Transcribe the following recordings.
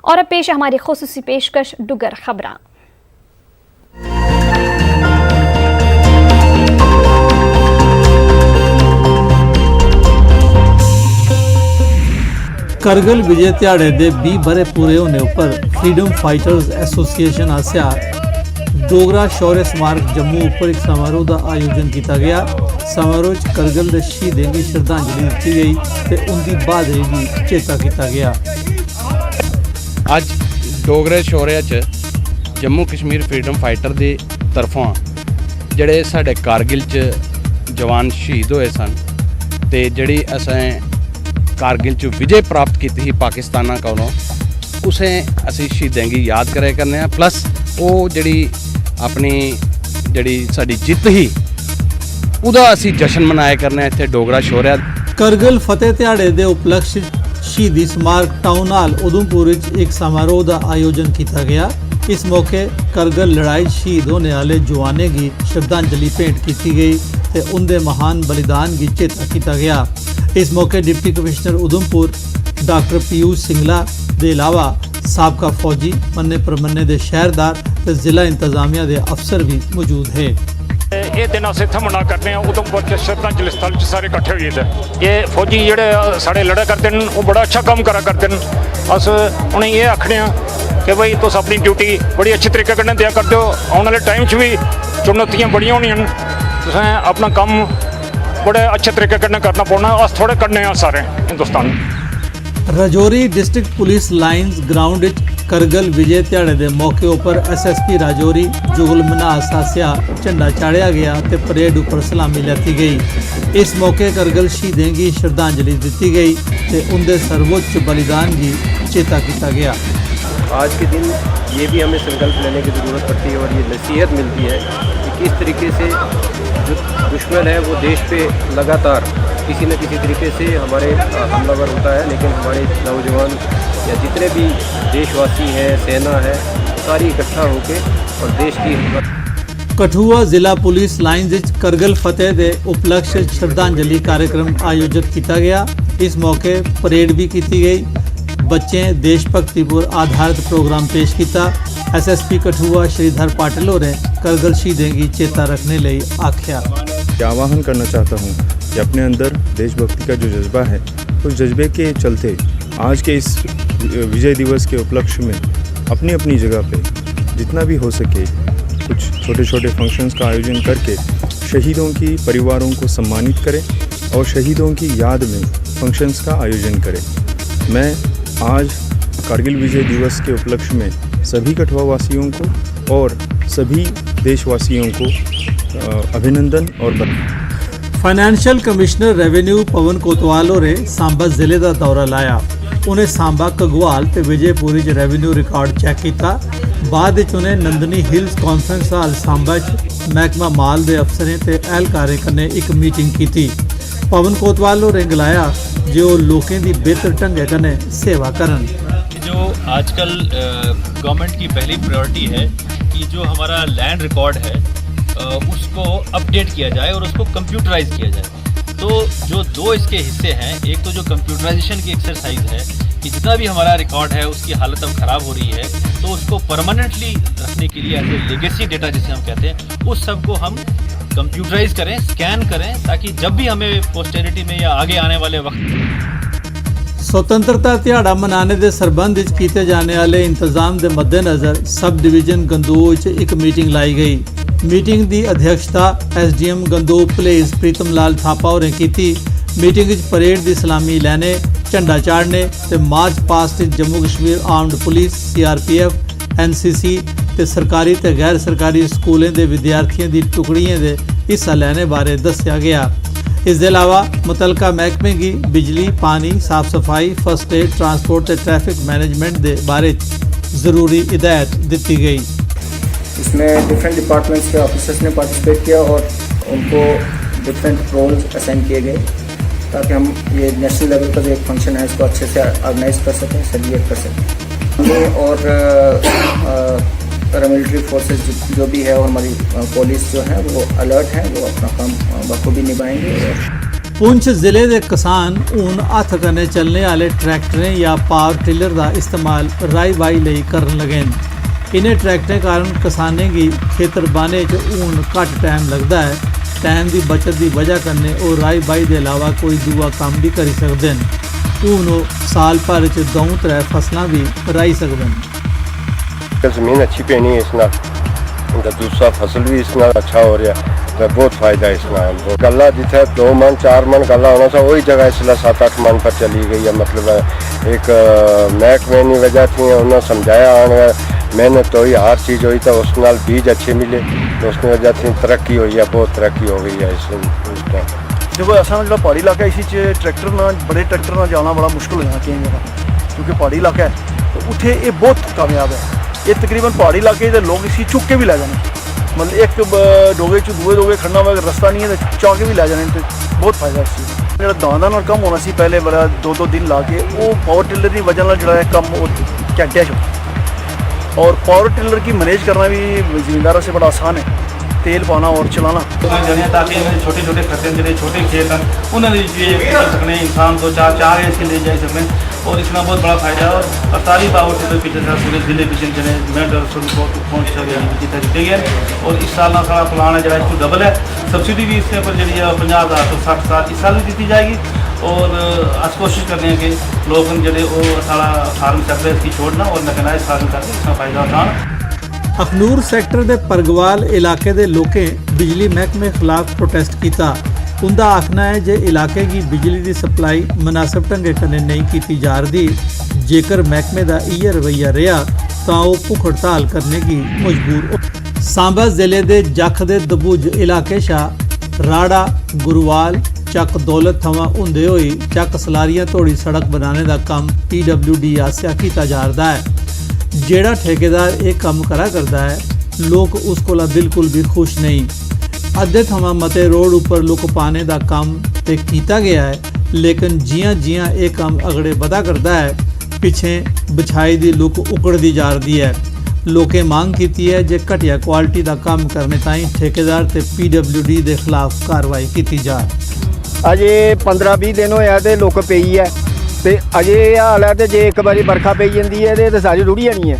और अब पेश है हमारी खुसूसी पेशकश डुगर खबरां। करगिल विजय ध्याड़े दे 20 बरे पूरे होने पर फ्रीडम फाइटर्स एसोसीएशन आस्या डोगरा शौर्य स्मारक जम्मू उपर एक समारोह का आयोजन किया गया। समारोह च करगिल के शहीदें की श्रद्धांजलि दी गई ते उनकी बहादुरी की चेता किया गया। अज डोगरे शौर्य च जम्मू कश्मीर फ्रीडम फाइटर की तरफों जड़े साढ़े कारगिल च जवान शहीद होए सन ते जड़ी असें कारगिल च विजय प्राप्त की थी पाकिस्तान कोलों उसे असी शहीदें की याद करे करने हैं। प्लस वो जड़ी अपनी जड़ी साड़ी जित ही उदा असी जश्न मनाया करने इत्थे डोगरा शौर्य। करगिल फतेह ध्याड़े के उपलक्ष्य शहीदी स्मारक टाउन हाल उधमपुर एक समारोह का आयोजन किया गया। इस मौके करगिल लड़ाई शहीद होने वाले जवानों की श्रद्धांजलि भेंट की गई ते उनके महान बलिदान की चेता किया गया। इस मौके deputy commissioner Udhampur doctor Piyush Singla के अलावा साबका फौजी मन्ने परमन्ने के शहरदार ते जिला इंतजामिया के अफसर भी मौजूद है। ये दिन अस इत्थे मना करते हैं उधमपुर के श्रद्धांजलि स्थल सारे इकट्ठे हुए थे। ये फौजी जेडे साढ़े लड़ा करते हैं वो बड़ा अच्छा काम करा करते हैं। अस उन्हें ये आखने कि भाई तुस अपनी ड्यूटी बड़ी अच्छे तरीके कन्नै दिया करते हो। आने वाले टाइम च भी चुनौतियां बड़ियां होनियां न, तुसें अपना काम बड़े अच्छे तरीके कन्नै करना पौना। अस थोड़े करने सारे Hindustan. Rajouri district police lines ground Kargil Vijay ध्याड़े के मौके पर SSP राजौरी जुगल मनास आस्या झंडा चाढ़िया गया तो परेड उपर सलामी लेती गई। इस मौके करगिल शहीदें की श्रद्धांजलि दी गई तो उनके सर्वोच्च बलिदान की चेता किया गया। आज के दिन ये भी हमें संकल्प लेने की ज़रूरत पड़ती है और ये नसीहत मिलती है कि किस तरीके से जो दुश्मन है वो देश पे लगातार किसी न किसी तरीके से हमारे हमलावर होता है, लेकिन हमारे नौजवान या जितने भी देशवासी हैं, सेना है, सारी इकट्ठा होकर और देश की। कठुआ जिला पुलिस लाइन्स करगिल फतेह के उपलक्ष्य श्रद्धांजलि कार्यक्रम आयोजित किया गया। इस मौके परेड भी की गई। बच्चे देशभक्ति पर आधारित प्रोग्राम पेश किया। SSP कठुआ श्रीधर पाटिल होरें करगिल शहीदें की चेता रखने लिए आख्या। आह्वान करना चाहता हूँ कि अपने अंदर देशभक्ति का जो जज्बा है उस जज्बे के चलते आज के इस विजय दिवस के उपलक्ष्य में अपनी अपनी जगह पे जितना भी हो सके कुछ छोटे छोटे फंक्शंस का आयोजन करके शहीदों की परिवारों को सम्मानित करें और शहीदों की याद में फंक्शंस का आयोजन करें। मैं आज कारगिल विजय दिवस के उपलक्ष्य में सभी कठुआ वासियों को और सभी देशवासियों को अभिनंदन और financial commissioner revenue Pawan Kotwal होरें सांबा जिले का दौरा लाया। उन्हें सांबा घगवाल ते विजयपुरी च रेवेन्यू रिकॉर्ड चैक किया। बाद उन्हें नंदनी हिल्स कॉन्फ्रेंस हाल सांबा महकमा माल के अफसरें ते एहलकारें कन्नै एक मीटिंग की। पवन कोतवाल होरें गलाया जो लोगों की बेहतर ढंगे कन्नै सेवा करन। जो आजकल गवर्नमेंट की पहली प्रायोरिटी है कि जो हमारा लैंड रिकॉर्ड है उसको अपडेट किया जाए और उसको कंप्यूटराइज किया जाए। तो जो दो इसके हिस्से हैं, एक तो जो कंप्यूटराइजेशन की एक्सरसाइज है कि जितना भी हमारा रिकॉर्ड है उसकी हालत अब ख़राब हो रही है, तो उसको परमानेंटली रखने के लिए एज ए लेगेसी डेटा जिसे हम कहते हैं उस सब को हम कंप्यूटराइज करें, स्कैन करें, ताकि जब भी हमें पोस्टेरिटी में या आगे आने वाले वक्त स्वतंत्रता दिहाड़ा मनाने के संबंध में किए जाने वाले इंतजाम के मद्देनज़र सब डिवीजन गंदोह एक मीटिंग लाई गई। मीटिंग की अध्यक्षता SDM गंदोह भलेज प्रीतम लाल थापा होरें की। मीटिंग परेड की सलामी लैने, झंडा चाढ़ने ते march past Jammu Kashmir armed police CRPF NCC ते सरकारी ते गैर सरकारी स्कूलों के विद्यार्थियों की टुकड़ियों के हिस्सा लेने बारे दस्या गया। इसके अलावा मुतलका महकमे की बिजली, पानी, साफ सफाई, फर्स्ट एड, ट्रांसपोर्ट ते ट्रैफिक मैनेजमेंट के बारे ज़रूरी हिदायत दी गई। इसमें डिफरेंट डिपार्टमेंट्स के ऑफिसर्स ने पार्टिसिपेट किया और उनको डिफरेंट रोल्स असाइन किए गए ताकि हम ये नेशनल लेवल का जो एक फंक्शन है इसको अच्छे से ऑर्गेनाइज कर सकें, सेलिब्रेट कर सकें। और पैरामिलिट्री फोर्सेस जो भी है और हमारी पुलिस जो है वो अलर्ट है, वो अपना काम बखूबी निभाएंगे। पुंछ जिले के किसान हुण हत्थ कन्नै चलने वाले ट्रैक्टरें या पावर टिलर का इस्तेमाल राई बाई लई करन लगे न। इन्हें ट्रैक्टरें कारण किसानें की खेतर बाह्ने च हुण घट टाइम लगता है। टाइम की बचत की वजह कन्नै वो राई बाई के अलावा कोई दूआ काम भी करी सकते हैं। हुण वो साल भर च 2-3 फसलां भी राई सकते हैं। ज़मीन अच्छी पैनी है इस नाल, उनका दूसरा फसल भी इस नाल अच्छा हो रहा है, तो बहुत फायदा है इस नाल। गला जिथे 2 मन 4 मन गला होना था, वही जगह इसलिए 7-8 मन पर चली गई है। मतलब एक महकमे की वजह थी, उन्होंने समझाया आने मेहनत तो हुई, हर चीज़ हुई, तो उस नाल बीज अच्छे मिले, तो उसकी वजह से तरक्की हुई है, बहुत तरक्की हो गई है इस टाइम। देखो असा जो पहाड़ी इलाका इस ट्रैक्टर ना बड़े ट्रैक्टर ना जाना बड़ा मुश्किल हो जाना केई जगह, क्योंकि पहाड़ी इलाका है तो उत्थे ये बहुत कामयाब है। ये तकरीबन पहाड़ी इलाके के लोग इसी चुक के भी लै जाने, मतलब एक डोगे च दूए खड़ना होगा, रस्ता नहीं है तो चाह के भी लै जाने, तो बहुत फायदा इस चीज़ का। जो दांदा नाल कम होना सी पहले बड़ा 2-2 दिन ला के, वो पावर टिलर की वजह नाल जो कम घंटे च, और पावर टिलर की मैनेज करना भी जिमींदारों से बड़ा आसान है, तेल पाना और चलाना। ताकि छोटे छोटे खर्चे जो छोटे खेत हैं उन्होंने कर सकने, इंसान 2-4 इसके ले जा सकते, और इसका बहुत बड़ा फायदा है। और सारी पावर टिलर पिछले जिले पिछले जने मिनट और पहुँच दी गई, और इस साल सारा प्लान है जो इसको डबल है। सब्सिडी भी इसके ऊपर जी 50,000 तो 60,000 इस साल भी दी जाएगी, और अस कोशिश करते हैं कि लोग जो सारा फार्म सेक्टर इसकी छोड़ना और मैकेनाइज फार्म करके इसका फायदा उठाना। अखनूर सैक्टर के परगवाल इलाके के लोगों बिजली महकमे खिलाफ प्रोटेस्ट किया। उनका आखना है जे इलाके की बिजली की सप्लाई मुनासिब ढंगे कन्नै नहीं की जा रही, जेकर महकमे का इह रवैया रहा तो वो भुख हड़ताल करने की मजबूर हो। सांबा जिले के जख के दबुज इलाके शाह राड़ा गुरुवाल चक दौलत थमां हुंदे होई चक सलारियां तोड़ी सड़क बनाने का काम PWD आसिया किया जा रहा है। जेड़ा ठेकेदार एक काम करा करता है, लोग उस कोला बिल्कुल भी खुश नहीं। अद्धे थमां मते रोड उपर लुक पाने का काम ते कीता गया है, लेकिन जियां जियां एक काम अगड़े वधा करता है, पिछे बिछाई दी लुक उकड़दी जा रही है। लोकें मांग की है जे घटिया क्वालिटी का काम करने ताईं ठेकेदार ते PWD के खिलाफ कार्रवाई की जाए। अजे 15-20 दिन होया ते लुक पई है, तो अजे हाल है, तो जे एक बारी बरखा पई जाती है तो सारी रुढ़ी जानी है,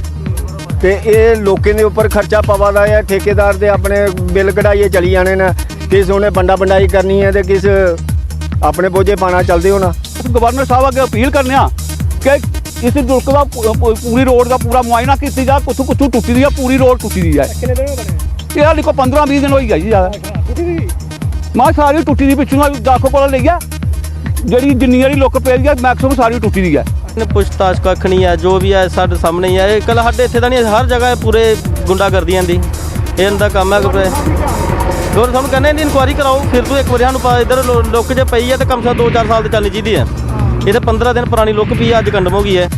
तो ये लोगों के उपर खर्चा पवा दा है। ठेकेदार के अपने बिल कढ़ाइए चली जाने न, किस उन्हें बंडा बंडाई करनी है, तो किस अपने बोझे पाना चलते होना। गवर्नर साहब अगे अपील करने कि इस दुर्ग का पूरी रोड का पूरा मुआयना किया जाए, कुछ टुटी दी है, पूरी रोड टुटी दी है। यार देखो 15-20 दिन हो गया जी, ज़्यादा मैं सारी टुटी दी, पिछू दाखों को ले गया जी, जिन्नी जी लुक पे है मैक्सिमम सारी टुटी दी है। पुछताछ कख नहीं है, जो भी है साढ़े सामने ही है। कल साढ़े इतने नहीं, हर जगह पूरे गुंडागर्दी आंदी, इनका काम है। और सानू कहने इंक्वायरी कराओ, फिर तू एक बार इधर लुक जो पई है तो कम से कम 2-4 साल तो चलनी चाहिए है। ये तो 15 दिन पुरानी लुक पी है, अज कंडम हो गई है।